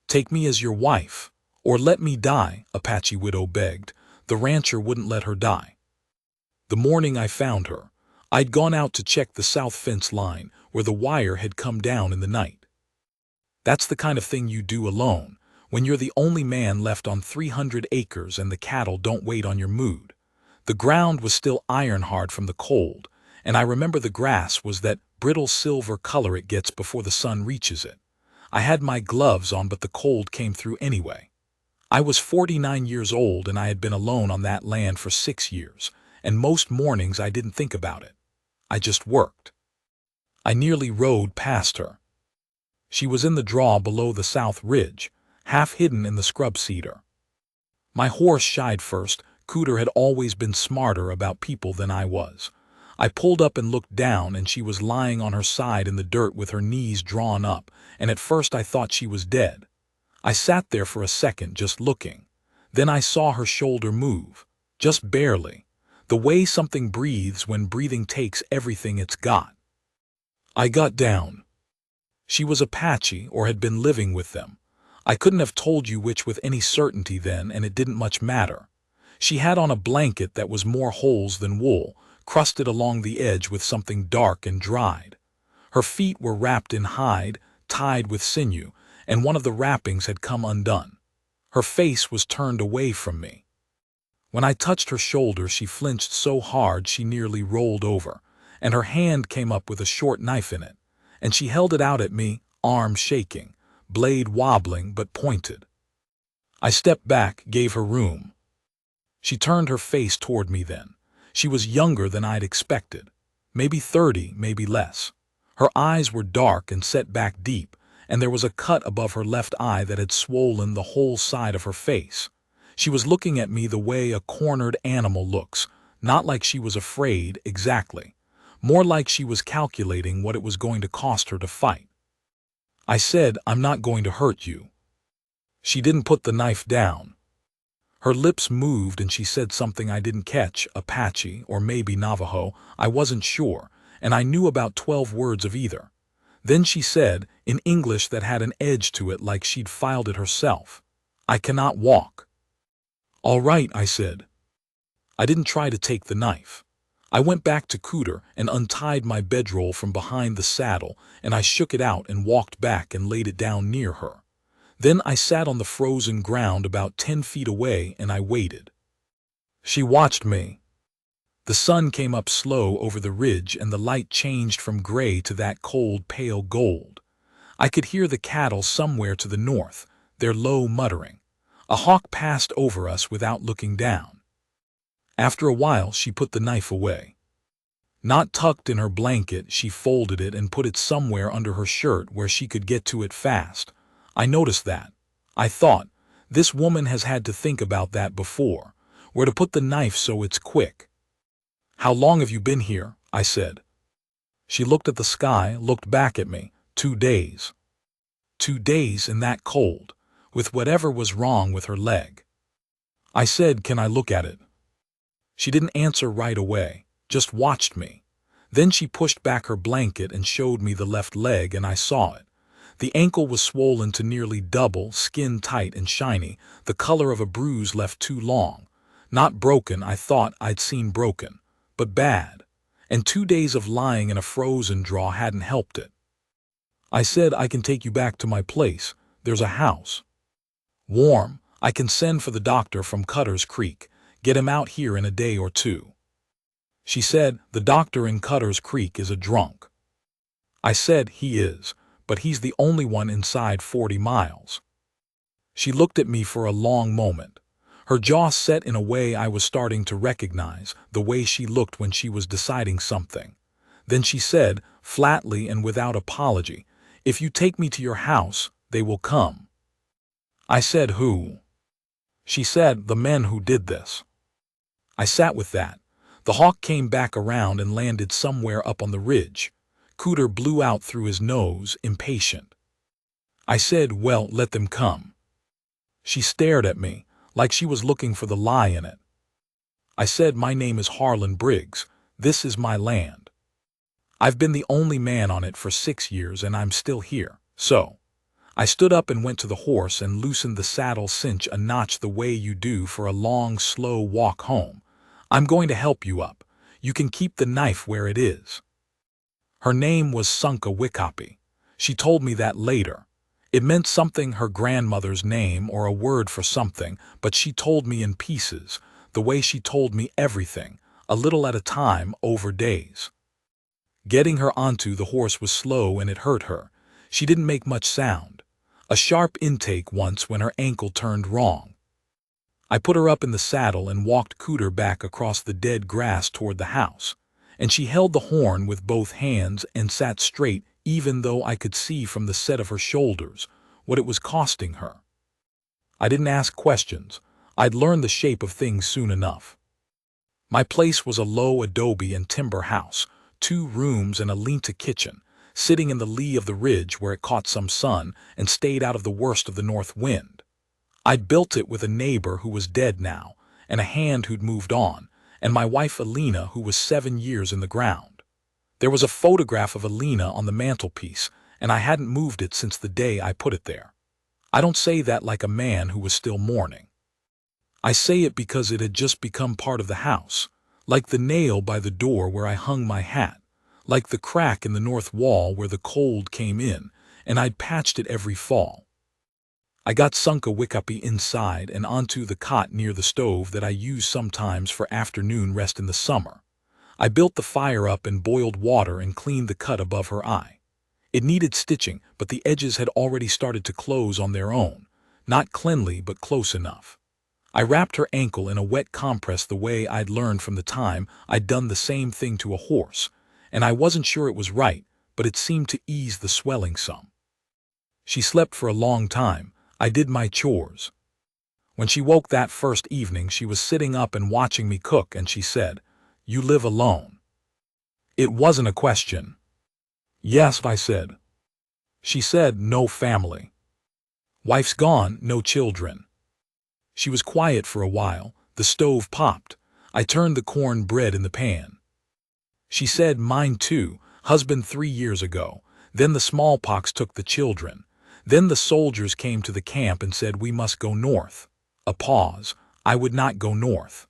"Take me as your wife, or let me die," Apache Widow begged. The rancher wouldn't let her die. The morning I found her, I'd gone out to check the south fence line where the wire had come down in the night. That's the kind of thing you do alone, when you're the only man left on 300 acres and the cattle don't wait on your mood. The ground was still iron-hard from the cold, and I remember the grass was that brittle silver color it gets before the sun reaches it. I had my gloves on, but the cold came through anyway. I was 49 years old and I had been alone on that land for 6 years, and most mornings I didn't think about it. I just worked. I nearly rode past her. She was in the draw below the south ridge, half hidden in the scrub cedar. My horse shied first. Cooter had always been smarter about people than I was. I pulled up and looked down, and she was lying on her side in the dirt with her knees drawn up, and at first I thought she was dead. I sat there for a second just looking. Then I saw her shoulder move, just barely, the way something breathes when breathing takes everything it's got. I got down. She was Apache or had been living with them. I couldn't have told you which with any certainty then, and it didn't much matter. She had on a blanket that was more holes than wool, crusted along the edge with something dark and dried. Her feet were wrapped in hide, tied with sinew, and one of the wrappings had come undone. Her face was turned away from me. When I touched her shoulder, she flinched so hard she nearly rolled over, and her hand came up with a short knife in it, and she held it out at me, arm shaking, blade wobbling but pointed. I stepped back, gave her room. She turned her face toward me then. She was younger than I'd expected, maybe 30, maybe less. Her eyes were dark and set back deep, and there was a cut above her left eye that had swollen the whole side of her face. She was looking at me the way a cornered animal looks, not like she was afraid exactly, more like she was calculating what it was going to cost her to fight. I said, "I'm not going to hurt you." She didn't put the knife down. Her lips moved and she said something I didn't catch, Apache or maybe Navajo, I wasn't sure, and I knew about 12 words of either. Then she said, in English that had an edge to it like she'd filed it herself, "I cannot walk." "All right," I said. I didn't try to take the knife. I went back to Cooter and untied my bedroll from behind the saddle, and I shook it out and walked back and laid it down near her. Then I sat on the frozen ground about 10 feet away and I waited. She watched me. The sun came up slow over the ridge and the light changed from gray to that cold, pale gold. I could hear the cattle somewhere to the north, their low muttering. A hawk passed over us without looking down. After a while, she put the knife away. Not tucked in her blanket, she folded it and put it somewhere under her shirt where she could get to it fast. I noticed that. I thought, this woman has had to think about that before, where to put the knife so it's quick. "How long have you been here?" I said. She looked at the sky, looked back at me. 2 days. 2 days in that cold, with whatever was wrong with her leg. I said, "Can I look at it?" She didn't answer right away, just watched me. Then she pushed back her blanket and showed me the left leg, and I saw it. The ankle was swollen to nearly double, skin tight and shiny, the color of a bruise left too long. Not broken, I thought I'd seen broken, but bad. And 2 days of lying in a frozen draw hadn't helped it. I said, "I can take you back to my place. There's a house. Warm. I can send for the doctor from Cutter's Creek, get him out here in a day or 2. She said, "The doctor in Cutter's Creek is a drunk." I said, "He is, but he's the only one inside 40 miles. She looked at me for a long moment. Her jaw set in a way I was starting to recognize, the way she looked when she was deciding something. Then she said, flatly and without apology, "If you take me to your house, they will come." I said, "Who?" She said, "The men who did this." I sat with that. The hawk came back around and landed somewhere up on the ridge. Cooter blew out through his nose, impatient. I said, "Well, let them come." She stared at me, like she was looking for the lie in it. I said, "My name is Harlan Briggs. This is my land. I've been the only man on it for 6 years and I'm still here, so I stood up and went to the horse and loosened the saddle cinch a notch the way you do for a long, slow walk home. I'm going to help you up. You can keep the knife where it is. Her name was Sunka Wikapi. She told me that later. It meant something, her grandmother's name or a word for something, but she told me in pieces, the way she told me everything, a little at a time over days. Getting her onto the horse was slow and it hurt her. She didn't make much sound. A sharp intake once when her ankle turned wrong. I put her up in the saddle and walked Cooter back across the dead grass toward the house, and she held the horn with both hands and sat straight even though I could see from the set of her shoulders what it was costing her. I didn't ask questions. I'd learned the shape of things soon enough. My place was a low adobe and timber house, 2 rooms and a lean-to kitchen, sitting in the lee of the ridge where it caught some sun and stayed out of the worst of the north wind. I'd built it with a neighbor who was dead now, and a hand who'd moved on, and my wife Alina who was 7 years in the ground. There was a photograph of Alina on the mantelpiece, and I hadn't moved it since the day I put it there. I don't say that like a man who was still mourning. I say it because it had just become part of the house, like the nail by the door where I hung my hat, like the crack in the north wall where the cold came in, and I'd patched it every fall. I got Sunka Wikapi inside and onto the cot near the stove that I use sometimes for afternoon rest in the summer. I built the fire up and boiled water and cleaned the cut above her eye. It needed stitching, but the edges had already started to close on their own, not cleanly but close enough. I wrapped her ankle in a wet compress the way I'd learned from the time I'd done the same thing to a horse, and I wasn't sure it was right, but it seemed to ease the swelling some. She slept for a long time. I did my chores. When she woke that first evening, she was sitting up and watching me cook, and she said, "You live alone?" It wasn't a question. "Yes," I said. She said, "No family?" "Wife's gone, no children." She was quiet for a while. The stove popped. I turned the corn bread in the pan. She said, "Mine too. Husband 3 years ago. Then the smallpox took the children. Then the soldiers came to the camp and said we must go north." A pause. I would not go north.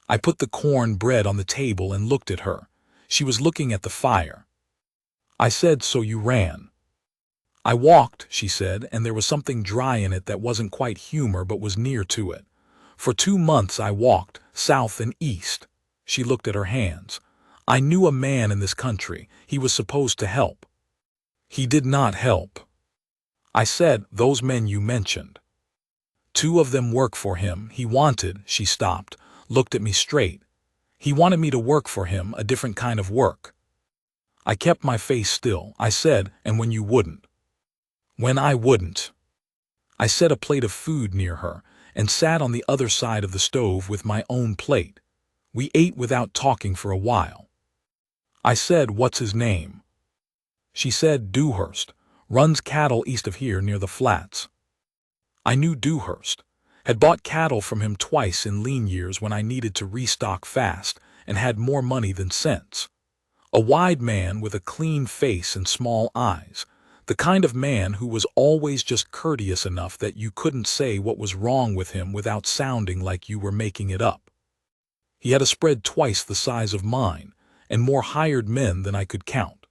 I put the corn bread on the table and looked at her. She was looking at the fire. I said, "So you ran?" "I walked," she said, and there was something dry in it that wasn't quite humor but was near to it. "For 2 months I walked, south and east." She looked at her hands. "I knew a man in this country. He was supposed to help. He did not help." I said, "Those men you mentioned. 2 of them work for him. He wanted," she stopped, looked at me straight. "He wanted me to work for him, a different kind of work." I kept my face still. I said, "And when you wouldn't?" "When I wouldn't." I set a plate of food near her and sat on the other side of the stove with my own plate. We ate without talking for a while. I said, "What's his name?" She said, "Dewhurst. Runs cattle east of here near the flats." I knew Dewhurst. Had bought cattle from him twice in lean years when I needed to restock fast and had more money than sense. A wide man with a clean face and small eyes. The kind of man who was always just courteous enough that you couldn't say what was wrong with him without sounding like you were making it up. He had a spread twice the size of mine, and more hired men than I could count.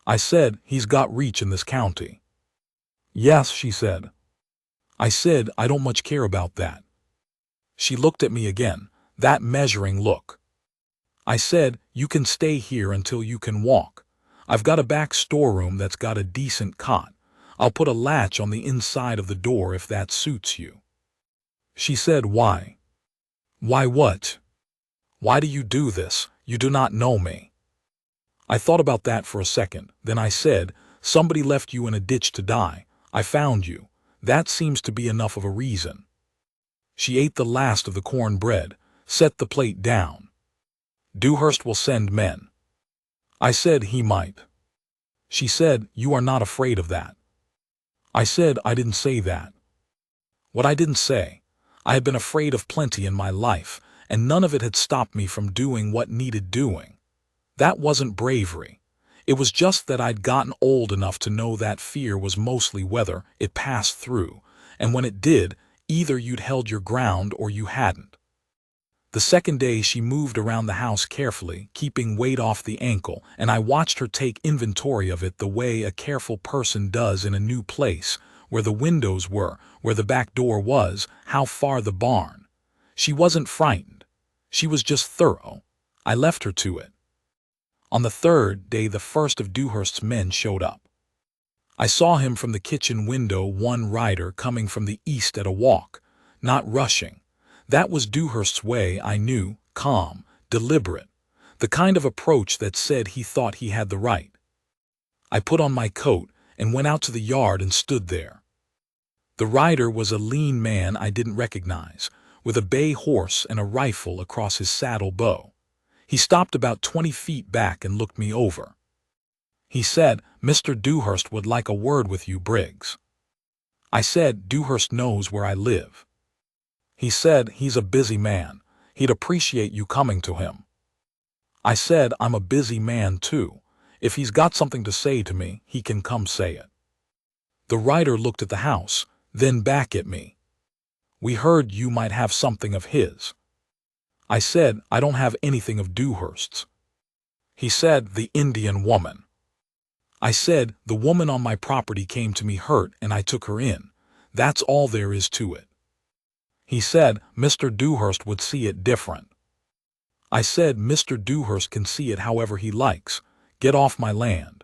I said, "He's got reach in this county." "Yes," she said. I said, "I don't much care about that." She looked at me again, that measuring look. I said, "You can stay here until you can walk. I've got a back storeroom that's got a decent cot. I'll put a latch on the inside of the door if that suits you." She said, "Why?" "Why what? Why do you do this? You do not know me." I thought about that for a second. Then I said, "Somebody left you in a ditch to die. I found you. That seems to be enough of a reason." She ate the last of the corn bread, set the plate down. "Dewhurst will send men." I said, "He might." She said, "You are not afraid of that." I said, "I didn't say that." What I didn't say. I had been afraid of plenty in my life, and none of it had stopped me from doing what needed doing. That wasn't bravery. It was just that I'd gotten old enough to know that fear was mostly weather. It passed through, and when it did, either you'd held your ground or you hadn't. The second day she moved around the house carefully, keeping weight off the ankle, and I watched her take inventory of it the way a careful person does in a new place, where the windows were, where the back door was, how far the barn. She wasn't frightened. She was just thorough. I left her to it. On the third day, the first of Dewhurst's men showed up. I saw him from the kitchen window, one rider coming from the east at a walk, not rushing. That was Dewhurst's way, I knew, calm, deliberate, the kind of approach that said he thought he had the right. I put on my coat and went out to the yard and stood there. The rider was a lean man I didn't recognize, with a bay horse and a rifle across his saddle bow. He stopped about 20 feet back and looked me over. He said, "Mr. Dewhurst would like a word with you, Briggs." I said, "Dewhurst knows where I live." He said, "He's a busy man. He'd appreciate you coming to him." I said, "I'm a busy man too. If he's got something to say to me, he can come say it." The rider looked at the house, then back at me. "We heard you might have something of his." I said, "I don't have anything of Dewhurst's." He said, "The Indian woman." I said, "The woman on my property came to me hurt and I took her in. That's all there is to it." He said, "Mr. Dewhurst would see it different." I said, "Mr. Dewhurst can see it however he likes. Get off my land."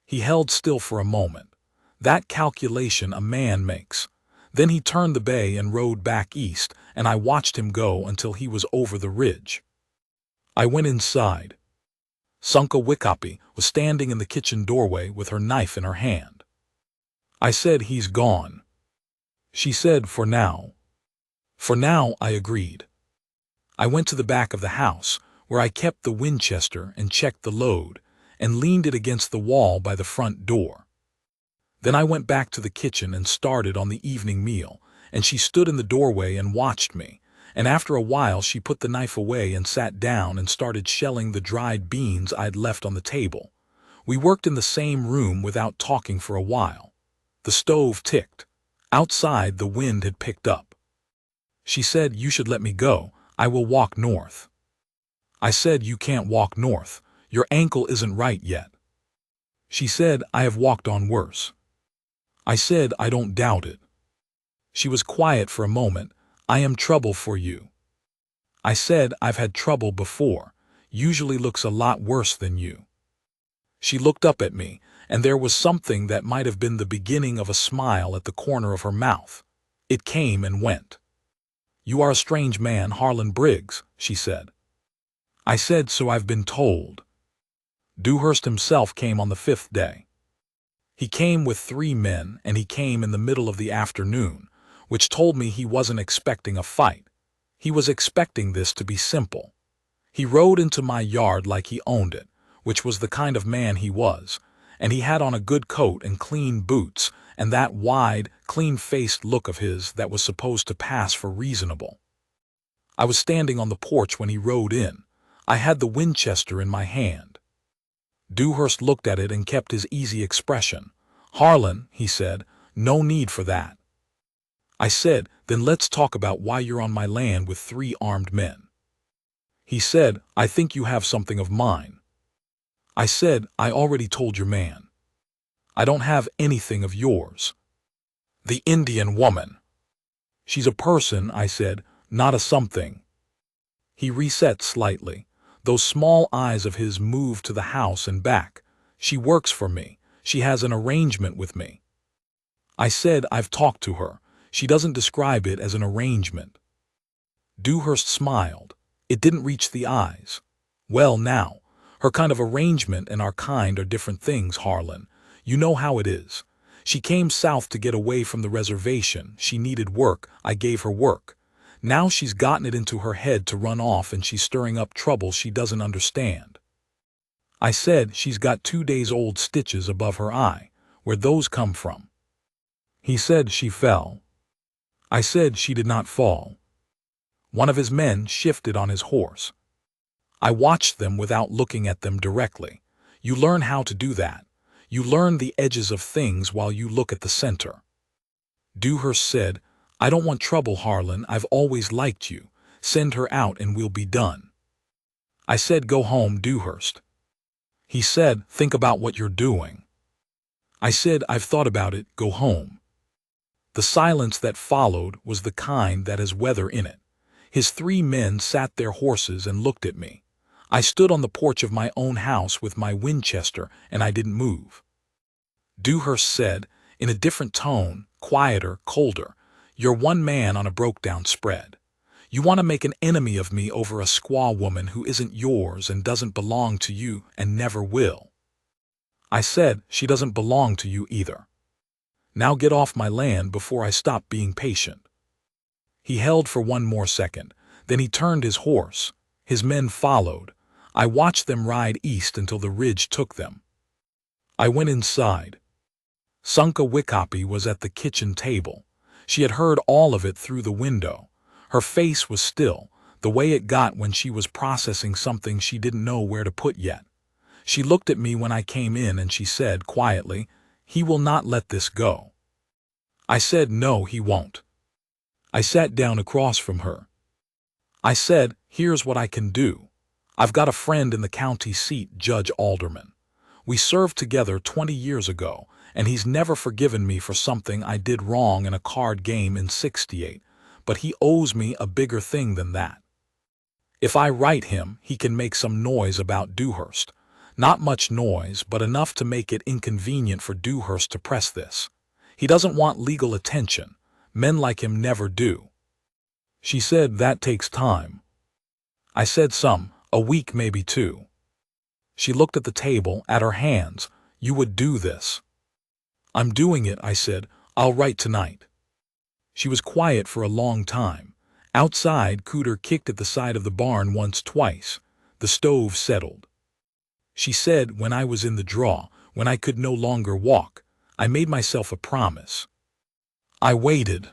He held still for a moment. That calculation a man makes. Then he turned the bay and rode back east, and I watched him go until he was over the ridge. I went inside. Sunka Wickopi was standing in the kitchen doorway with her knife in her hand. I said, "He's gone." She said, "For now." "For now," I agreed. I went to the back of the house, where I kept the Winchester and checked the load, and leaned it against the wall by the front door. Then I went back to the kitchen and started on the evening meal, and she stood in the doorway and watched me, and after a while she put the knife away and sat down and started shelling the dried beans I'd left on the table. We worked in the same room without talking for a while. The stove ticked. Outside, the wind had picked up. She said, "You should let me go. I will walk north." I said, "You can't walk north. Your ankle isn't right yet." She said, "I have walked on worse." I said, "I don't doubt it." She was quiet for a moment. "I am trouble for you." I said, "I've had trouble before. Usually looks a lot worse than you." She looked up at me, and there was something that might have been the beginning of a smile at the corner of her mouth. It came and went. "You are a strange man, Harlan Briggs," she said. I said, "So I've been told." Dewhurst himself came on the 5th day. He came with 3 men, and he came in the middle of the afternoon, which told me he wasn't expecting a fight. He was expecting this to be simple. He rode into my yard like he owned it, which was the kind of man he was, and he had on a good coat and clean boots, and that wide, clean-faced look of his that was supposed to pass for reasonable. I was standing on the porch when he rode in. I had the Winchester in my hand. Dewhurst looked at it and kept his easy expression. "Harlan," he said, "no need for that." I said, "Then let's talk about why you're on my land with 3 armed men." He said, "I think you have something of mine." I said, "I already told your man." "I don't have anything of yours." "The Indian woman." "She's a person," I said, "not a something." He reset slightly. Those small eyes of his moved to the house and back. "She works for me. She has an arrangement with me." I said, "I've talked to her. She doesn't describe it as an arrangement." Dewhurst smiled. It didn't reach the eyes. "Well now, her kind of arrangement and our kind are different things, Harlan. You know how it is. She came south to get away from the reservation. She needed work. I gave her work. Now she's gotten it into her head to run off and she's stirring up trouble she doesn't understand." I said, "She's got 2 days-old stitches above her eye. Where'd those come from?" He said, "She fell." I said, "She did not fall." One of his men shifted on his horse. I watched them without looking at them directly. You learn how to do that. You learn the edges of things while you look at the center. Dewhurst said, I don't want trouble, Harlan. I've always liked you. Send her out and we'll be done. I said, go home, Dewhurst. He said, think about what you're doing. I said, I've thought about it, go home. The silence that followed was the kind that has weather in it. His 3 men sat their horses and looked at me. I stood on the porch of my own house with my Winchester, and I didn't move. Dewhurst said, in a different tone, quieter, colder, you're one man on a broke-down spread. You want to make an enemy of me over a squaw woman who isn't yours and doesn't belong to you and never will. I said, she doesn't belong to you either. Now get off my land before I stop being patient. He held for 1 more second, then he turned his horse. His men followed. I watched them ride east until the ridge took them. I went inside. Sunka Wickoppy was at the kitchen table. She had heard all of it through the window. Her face was still, the way it got when she was processing something she didn't know where to put yet. She looked at me when I came in and she said quietly, he will not let this go. I said, no, he won't. I sat down across from her. I said, here's what I can do. I've got a friend in the county seat, Judge Alderman. We served together 20 years ago, and he's never forgiven me for something I did wrong in a card game in '68, but he owes me a bigger thing than that. If I write him, he can make some noise about Dewhurst. Not much noise, but enough to make it inconvenient for Dewhurst to press this. He doesn't want legal attention. Men like him never do. She said, that takes time. I said, a week, maybe 2. She looked at the table, at her hands. You would do this. I'm doing it, I said. I'll write tonight. She was quiet for a long time. Outside, Cooter kicked at the side of the barn once, twice. The stove settled. She said, when I was in the draw, when I could no longer walk, I made myself a promise. I waited.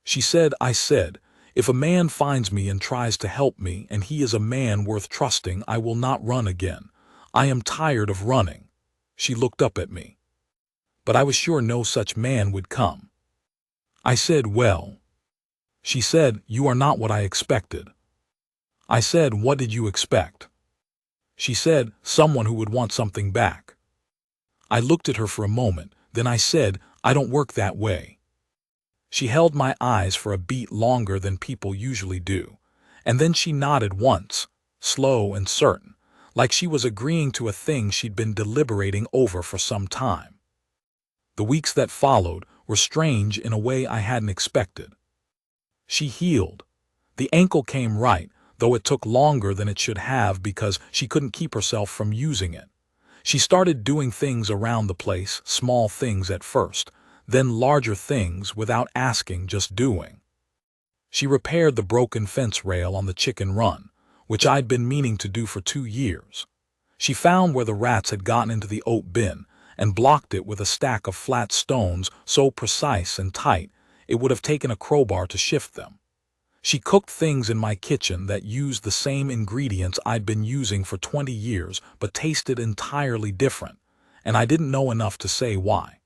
She said, I said, if a man finds me and tries to help me and he is a man worth trusting, I will not run again. I am tired of running. She looked up at me. But I was sure no such man would come. I said, well. She said, you are not what I expected. I said, what did you expect? She said, someone who would want something back. I looked at her for a moment, then I said, I don't work that way. She held my eyes for a beat longer than people usually do, and then she nodded once, slow and certain, like she was agreeing to a thing she'd been deliberating over for some time. The weeks that followed were strange in a way I hadn't expected. She healed. The ankle came right, though it took longer than it should have because she couldn't keep herself from using it. She started doing things around the place, small things at first, then larger things without asking, just doing. She repaired the broken fence rail on the chicken run, which I'd been meaning to do for 2 years. She found where the rats had gotten into the oat bin and blocked it with a stack of flat stones so precise and tight it would have taken a crowbar to shift them. She cooked things in my kitchen that used the same ingredients I'd been using for 20 years but tasted entirely different, and I didn't know enough to say why.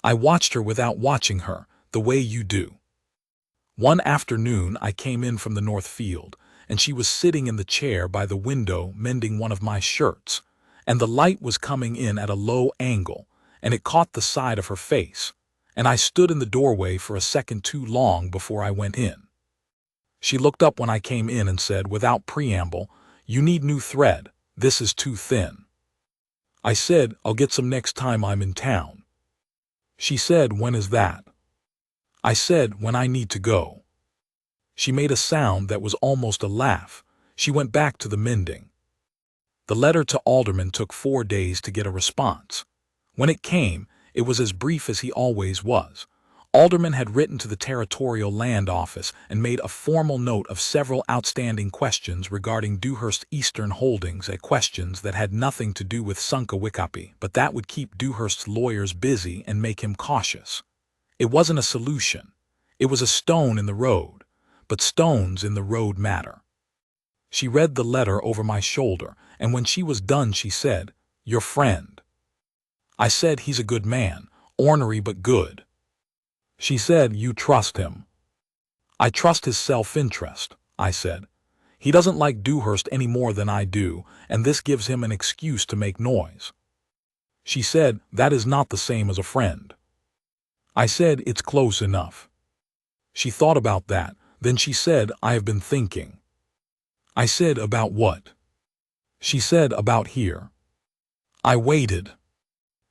I watched her without watching her, the way you do. One afternoon I came in from the north field, and she was sitting in the chair by the window mending one of my shirts, and the light was coming in at a low angle, and it caught the side of her face, and I stood in the doorway for a second too long before I went in. She looked up when I came in and said, without preamble, you need new thread, this is too thin. I said, I'll get some next time I'm in town. She said, when is that? I said, when I need to go. She made a sound that was almost a laugh. She went back to the mending. The letter to Alderman took 4 days to get a response. When it came, it was as brief as he always was. Alderman had written to the Territorial Land Office and made a formal note of several outstanding questions regarding Dewhurst's eastern holdings, questions that had nothing to do with Sunka Wickoppy, but that would keep Dewhurst's lawyers busy and make him cautious. It wasn't a solution. It was a stone in the road, but stones in the road matter. She read the letter over my shoulder, and when she was done she said, Your friend. I said, he's a good man, ornery but good. She said, you trust him. I trust his self-interest, I said. He doesn't like Dewhurst any more than I do, and this gives him an excuse to make noise. She said, that is not the same as a friend. I said, it's close enough. She thought about that, then she said, I have been thinking. I said, about what? She said, about here. I waited.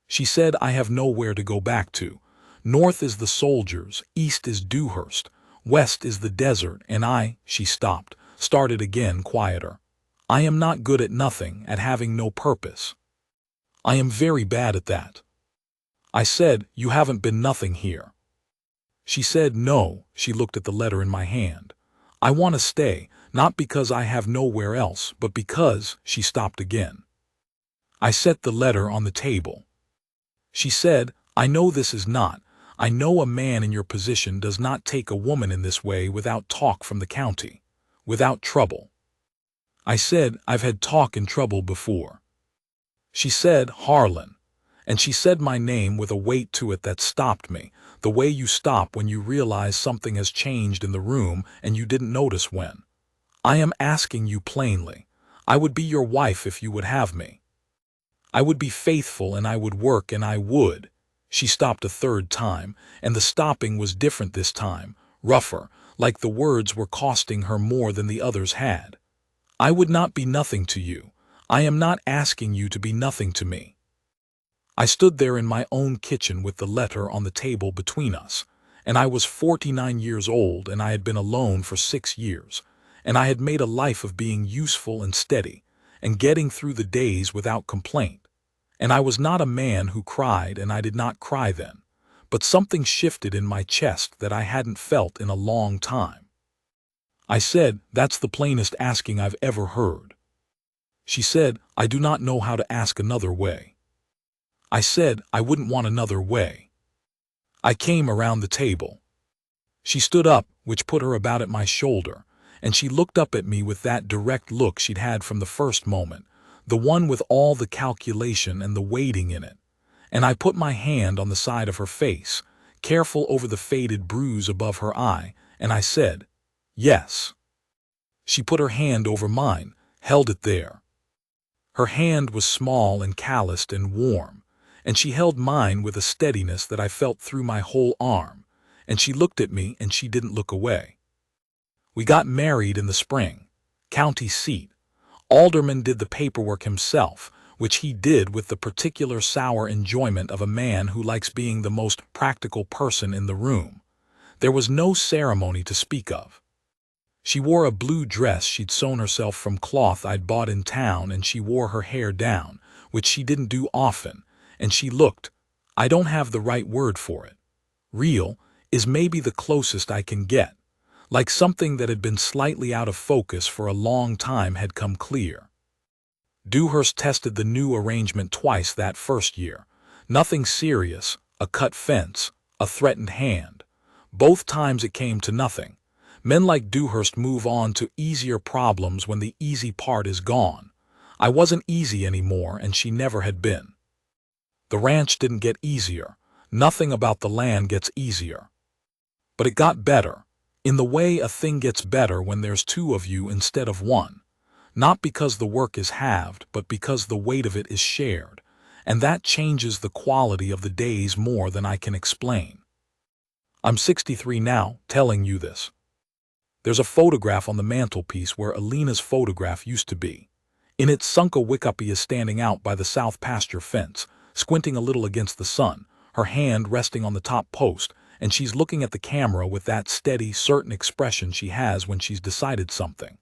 She said, I have nowhere to go back to. North is the soldiers, east is Dewhurst, west is the desert, and she stopped, started again quieter. I am not good at nothing, at having no purpose. I am very bad at that. I said, you haven't been nothing here. She said, no. She looked at the letter in my hand. I want to stay, not because I have nowhere else, but because, she stopped again. I set the letter on the table. She said, I know this is not. I know a man in your position does not take a woman in this way without talk from the county, without trouble. I said, I've had talk and trouble before. She said, Harlan, and she said my name with a weight to it that stopped me, the way you stop when you realize something has changed in the room and you didn't notice when. I am asking you plainly. I would be your wife if you would have me. I would be faithful and I would work and I would. She stopped a third time, and the stopping was different this time, rougher, like the words were costing her more than the others had. I would not be nothing to you. I am not asking you to be nothing to me. I stood there in my own kitchen with the letter on the table between us, and I was 49 years old and I had been alone for 6 years, and I had made a life of being useful and steady, and getting through the days without complaint. And I was not a man who cried, and I did not cry then, but something shifted in my chest that I hadn't felt in a long time. I said, that's the plainest asking I've ever heard. She said, I do not know how to ask another way. I said, I wouldn't want another way. I came around the table. She stood up, which put her about at my shoulder, and she looked up at me with that direct look she'd had from the first moment, the one with all the calculation and the waiting in it. And I put my hand on the side of her face, careful over the faded bruise above her eye, and I said, yes. She put her hand over mine, held it there. Her hand was small and calloused and warm, and she held mine with a steadiness that I felt through my whole arm, and she looked at me and she didn't look away. We got married in the spring, county seat. Alderman did the paperwork himself, which he did with the particular sour enjoyment of a man who likes being the most practical person in the room. There was no ceremony to speak of. She wore a blue dress she'd sewn herself from cloth I'd bought in town, and she wore her hair down, which she didn't do often, and she looked, I don't have the right word for it. Real is maybe the closest I can get. Like something that had been slightly out of focus for a long time had come clear. Dewhurst tested the new arrangement twice that first year. Nothing serious, a cut fence, a threatened hand. Both times it came to nothing. Men like Dewhurst move on to easier problems when the easy part is gone. I wasn't easy anymore, and she never had been. The ranch didn't get easier. Nothing about the land gets easier. But it got better. In the way a thing gets better when there's two of you instead of one. Not because the work is halved, but because the weight of it is shared. And that changes the quality of the days more than I can explain. I'm 63 now, telling you this. There's a photograph on the mantelpiece where Alina's photograph used to be. In it, Sunka Wickupi is standing out by the south pasture fence, squinting a little against the sun, her hand resting on the top post, and she's looking at the camera with that steady, certain expression she has when she's decided something.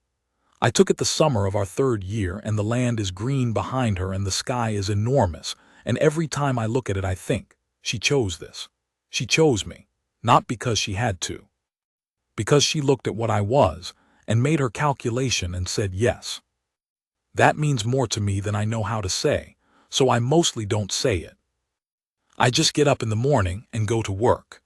I took it the summer of our 3rd year, and the land is green behind her and the sky is enormous, and every time I look at it I think, she chose this. She chose me, not because she had to. Because she looked at what I was, and made her calculation and said yes. That means more to me than I know how to say, so I mostly don't say it. I just get up in the morning and go to work.